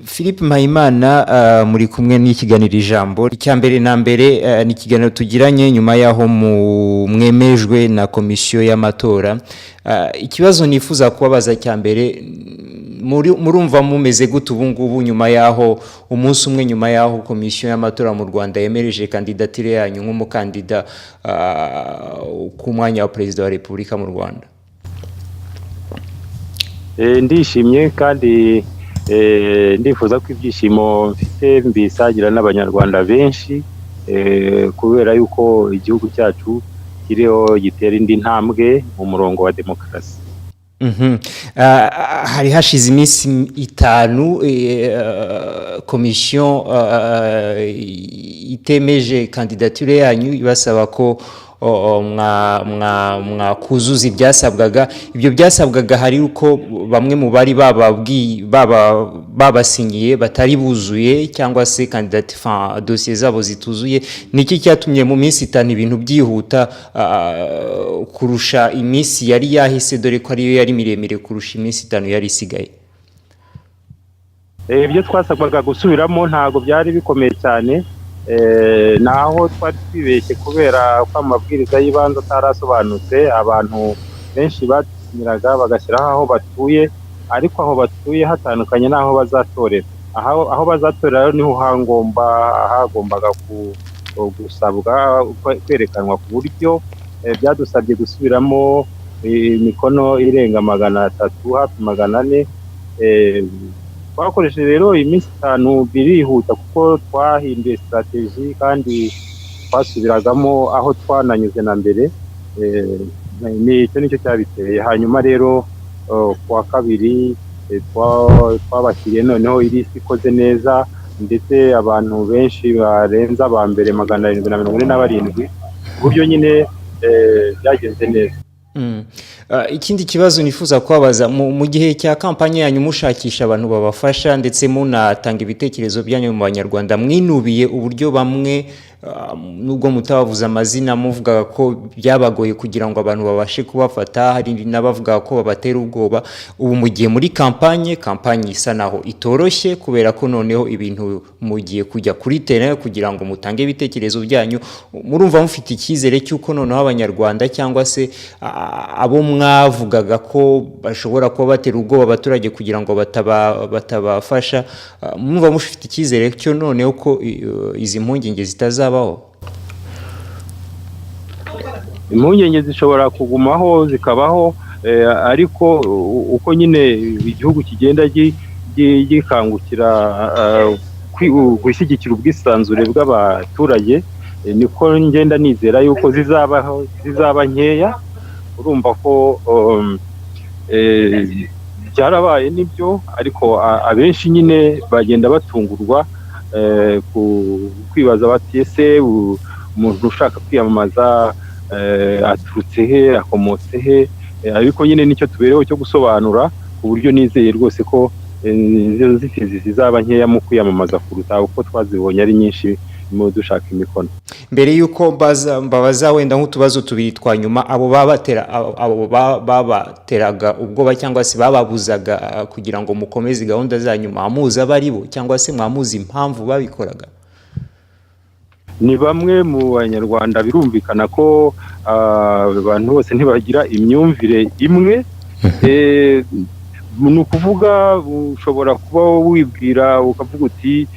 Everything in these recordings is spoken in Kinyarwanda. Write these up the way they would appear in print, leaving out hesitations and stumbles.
Philippe Mpayimana, muri kumwe n'ikiganiro ijambo icyambere na mbere, ni ikiganiro tugiranye nyuma yaho mwemejwe na komisiyo y'amatora. Ikibazo nifuza kubabaza cyambere, murumva mumeze gute ubu ngubu nyuma yaho umunsi umwe nyuma yaho komisiyo y'amatora mu Rwanda yemereje kandidatire yanyu nk'umukandida ku mwanya wa perezida wa Repubulika mu Rwanda? Ndishimye kandi ndifuza ko ibyishimo mfite mbisagira n'abanyarwanda benshi, kubera yuko igihugu cyacu kiriho gitera indi ntambwe mu murongo wa demokarasi. Hari hashize iminsi 5 komisiyo itemeje kandidature yanyu ibasaba ko mwakuzuza ibyasabwaga. Ibyo byasabwaga hari uko bamwe mu bari babasinyiye batari buzuye cyangwa se dossier zabo zituzuye. Niki cyatumye mu minsi 5 ibintu byihuta kurusha iminsi yari yahise, dore ko ariyo yari miremire kurusha iminsi 5 yari isigaye? Ibyo twasabwaga gusubiramo ntago byari bikomeye cyane, naho twari twibeshye kubera ko amabwiriza y'ibanze atarasobanutse. Abantu benshi batinyiraga bagashyiraho aho batuye, ariko aho batuye hatandukanye n'aho bazatorera. Aho bazatorera niho hagombaga gusabwa kwerekanwa ku buryo byadusabye gusubiramo imikono irenga 300 hafi 400. Twakoresheje rero iminsi 5 birihuta kuko twahinduye strategy kandi twasubiragamo aho twananyuze na mbere. Nicyo cyabiteye. Hanyuma rero kwa kabiri twabashyiriye noneho irisi ikoze neza, ndetse abantu benshi barenza aba mbere 747 buryo nyine byagenze neza. Ikindi kibazo nifuza kubabaza, mu gihe cya kampanye yanyu mushakisha abantu babafasha ndetse munatanga ibitekerezo byanyu mu Banyarwanda, mwinubiye uburyo bamwe nubwo mutabavuza amazina muvuga ko byabagoye kugira ngo abantu babashe kubafata, hari n'abavuga ko babatera ubwoba. Ubu mugiye muri kampanye isa naho itoroshye kubera ko noneho ibintu mugiye kujya kuri terrain kugira ngo mutange ibitekerezo byanyu. Murumva mufite icyizere cy'uko noneho Abanyarwanda cyangwa se abo mwavugaga ko bashobora kuba batera ubwoba abaturage kugira ngo batabafasha, murumva mufite icyizere cyo noneho ko izi mpungenge zitazabaho? Impungenge zishobora kugumaho zikabaho, ariko uko nyine igihugu kigenda gikangukira gushyigikira ubwisanzure bw'abaturage, niko ngenda nizera yuko zizaba nkeya. Urumva ko byarabaye nibyo, ariko abenshi nyine bagenda batungurwa kwibaza bati ese umuntu ushaka kwiyamamaza aturutse he, akomotse he? Ariko nyine nicyo tubereho cyo gusobanura ku buryo nizeye rwose ko izo zitizi zizaba nkeya mu kwiyamamaza kuruta uko twazibonye ari nyinshi mu dushaka imikono. Mbere yuko mbabaza wenda nk'utubazo tubiri twa nyuma, abo babateraga ubwoba cyangwa se bababuzaga kugira ngo mukomeze gahunda za nyuma, amuzi abaribo cyangwa se mwamuzi impamvu babikoraga? Ni bamwe mu Banyarwanda. Birumvikana ko abantu bose ntibagira imyumvire imwe. Ni ukuvuga ushobora kuba wibwira ukavuga uti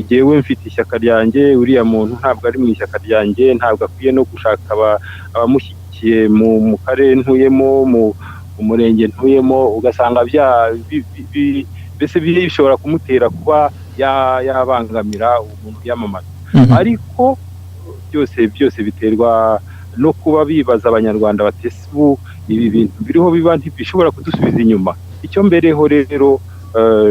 jyewe mfite ishyaka ryanjye, uriya muntu ntabwo ari mu ishyaka ryanjye, ntabwo akwiye no gushaka abamushyigikiye mu karere ntuyemo, mu murenge ntuyemo. Ugasanga mbese bishobora kumutera kuba yabangamira umuntu yamamaza. Ariko byose biterwa no kuba bibaza Abanyarwanda batese ubu ibi bintu biriho biba ntibishobora kudusubiza inyuma. Icyo mbereho rero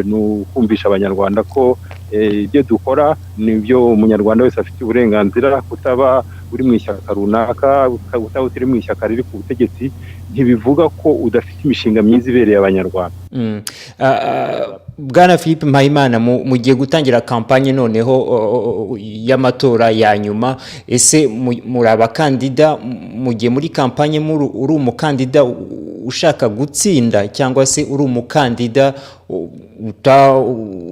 ni ukumvisha Abanyarwanda ko ibyo dukora nibyo umunyarwanda wese afite uburenganzira. Kutaba uri mu ishyaka runaka, kutaba utari mu ishyaka riri ku butegetsi, ntibivuga ko udafite imishinga myiza ibereye Abanyarwanda. Bwana Philippe Mpayimana, mugiye gutangira kampanye noneho y'amatora ya nyuma. Ese muri abakandida mugiye muri kampanye uri umukandida ushaka gutsinda cyangwa se uri umukandida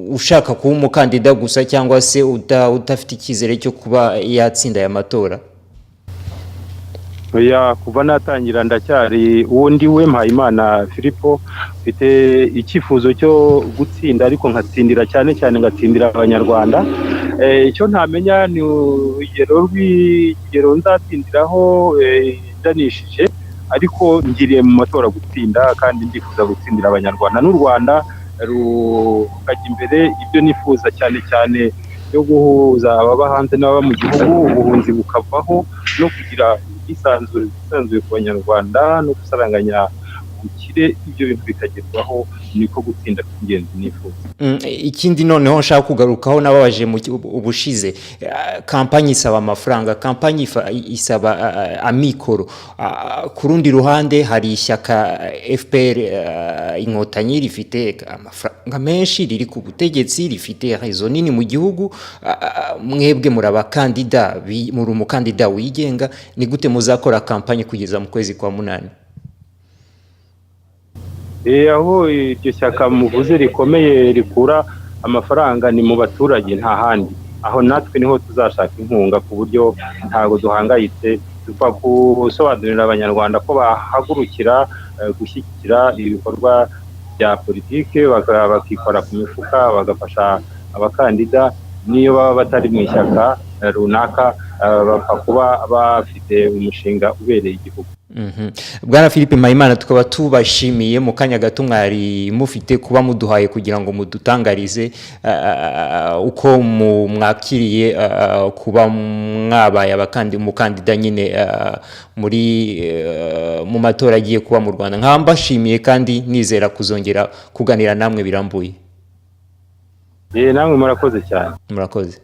ushaka kuba umukandida gusa cyangwa se udafite icyizere cyo kuba yatsinda aya matora? Oya, kuva natangira ndacyari uwo ndi we Mpayimana Filipo, mfite icyifuzo cyo gutsinda ariko nkatsindira cyane cyane ngatsindira abanyarwanda. Icyo ntamenya ni urugero nzatsindiraho ndanishije, ariko ngiriye mu matora gutsinda kandi ndifuza gutsindira abanyarwanda n'u Rwanda rukajya imbere. Ibyo nifuza cyane cyane yo guhuza ababa hanze n'ababa mu gihugu, ubuhunzi bukavaho no kugira isanzure ku banyarwanda no gusaranganya ubukire, ibyo bintu bikagerwaho, niko gutsinda kw'ingenzi nifuza. Ikindi noneho nshaka kugarukaho nababaje mu ubushize, kampanye isaba amafaranga, kampanye isaba amikoro. Ku rundi ruhande hari ishyaka FPR Inkotanyi rifite amafaranga menshi, riri ku butegetsi, rifite rezo nini mu gihugu. Mwebwe muri abakandida, muri umukandida wigenga, ni gute muzakora kampanye kugeza mu kwezi kwa munani? Aho iryo shyaka muvuze rikomeye rikura amafaranga ni mu baturage, nta handi. Aho natwe niho tuzashaka inkunga, ku buryo ntago duhangayitse. Tupfa gusobanurira abanyarwanda ko bahagurukira gushyigikira ibikorwa bya politike, bakikora ku mifuka, bagafasha abakandida niyo baba batari mu ishyaka runaka, bapfa kuba bafite umushinga ubereye igihugu. Bwana Philippe Mpayimana, tukaba tubashimiye mu kanya gato mwari mufite kuba muduhaye kugira ngo mudutangarize uko mwakiriye kuba mwabaye umukandida nyine muri mu matora agiye kuba mu Rwanda. Nkaba mbashimiye kandi nizera kuzongera kuganira namwe birambuye. Namwe murakoze cyane. Murakoze.